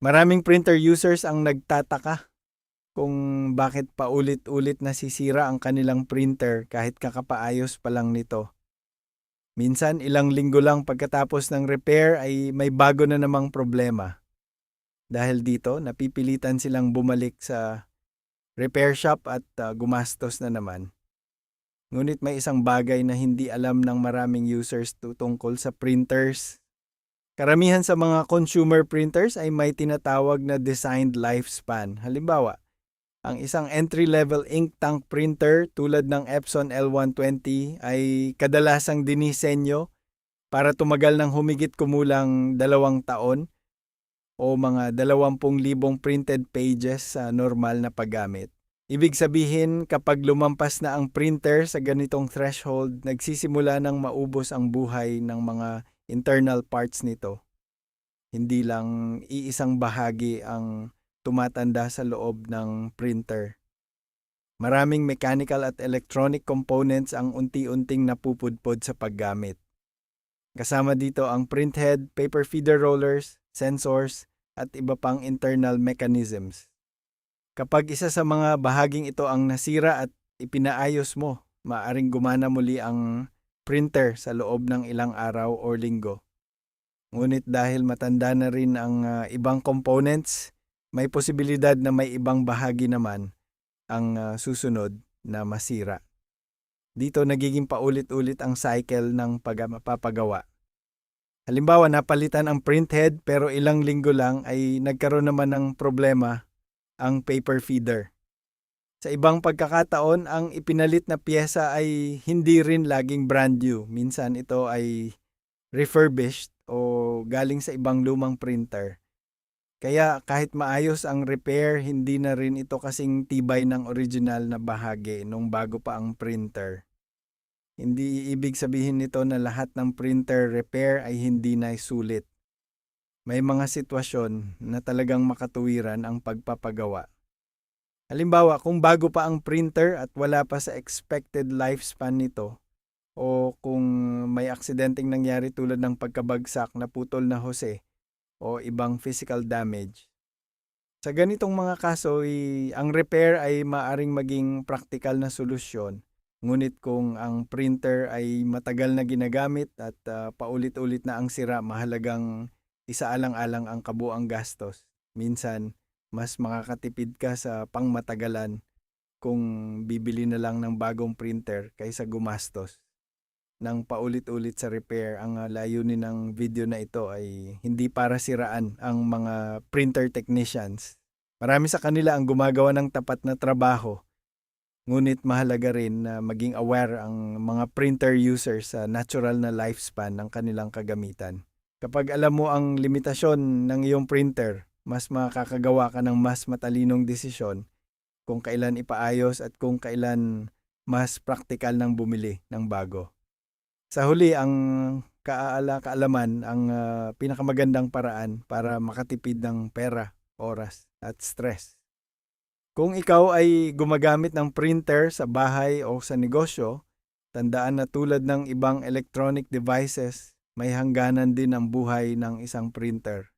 Maraming printer users ang nagtataka kung bakit paulit-ulit nasisira ang kanilang printer kahit kakapaayos pa lang nito. Minsan ilang linggo lang pagkatapos ng repair ay may bago na namang problema. Dahil dito, napipilitan silang bumalik sa repair shop at gumastos na naman. Ngunit may isang bagay na hindi alam ng maraming users tungkol sa printers. Karamihan sa mga consumer printers ay may tinatawag na designed lifespan. Halimbawa, ang isang entry-level ink tank printer tulad ng Epson L120 ay kadalasang dinisenyo para tumagal ng humigit kumulang 2 taon o mga 20,000 printed pages sa normal na paggamit. Ibig sabihin, kapag lumampas na ang printer sa ganitong threshold, nagsisimula ng maubos ang buhay ng mga internal parts nito. Hindi lang iisang bahagi ang tumatanda sa loob ng printer. Maraming mechanical at electronic components ang unti-unting napupudpod sa paggamit. Kasama dito ang printhead, paper feeder rollers, sensors, at iba pang internal mechanisms. Kapag isa sa mga bahaging ito ang nasira at ipinaayos mo, maaring gumana muli ang printer sa loob ng ilang araw o linggo. Ngunit dahil matanda na rin ang ibang components, may posibilidad na may ibang bahagi naman ang susunod na masira. Dito nagiging paulit-ulit ang cycle ng papagawa. Halimbawa, napalitan ang printhead pero ilang linggo lang ay nagkaroon naman ng problema ang paper feeder. Sa ibang pagkakataon, ang ipinalit na piyesa ay hindi rin laging brand new. Minsan ito ay refurbished o galing sa ibang lumang printer. Kaya kahit maayos ang repair, hindi na rin ito kasing tibay ng original na bahagi nung bago pa ang printer. Hindi ibig sabihin nito na lahat ng printer repair ay hindi na sulit. May mga sitwasyon na talagang makatuwiran ang pagpapagawa. Halimbawa, kung bago pa ang printer at wala pa sa expected lifespan nito, o kung may aksidenteng nangyari tulad ng pagkabagsak, naputol na hose, o ibang physical damage. Sa ganitong mga kaso, ang repair ay maaring maging practical na solusyon. Ngunit kung ang printer ay matagal na ginagamit at paulit-ulit na ang sira, mahalagang isaalang-alang ang kabuang gastos. Minsan, mas makakatipid ka sa pangmatagalan kung bibili na lang ng bagong printer kaysa gumastos ng paulit-ulit sa repair. Ang layunin ng video na ito ay hindi para siraan ang mga printer technicians. Marami sa kanila ang gumagawa ng tapat na trabaho. Ngunit mahalaga rin na maging aware ang mga printer users sa natural na lifespan ng kanilang kagamitan. Kapag alam mo ang limitasyon ng iyong printer, mas makakagawa ka ng mas matalinong desisyon kung kailan ipaayos at kung kailan mas praktikal nang bumili ng bago. Sa huli, ang kaalaman ang pinakamagandang paraan para makatipid ng pera, oras, at stress. Kung ikaw ay gumagamit ng printer sa bahay o sa negosyo, tandaan na tulad ng ibang electronic devices, may hangganan din ang buhay ng isang printer.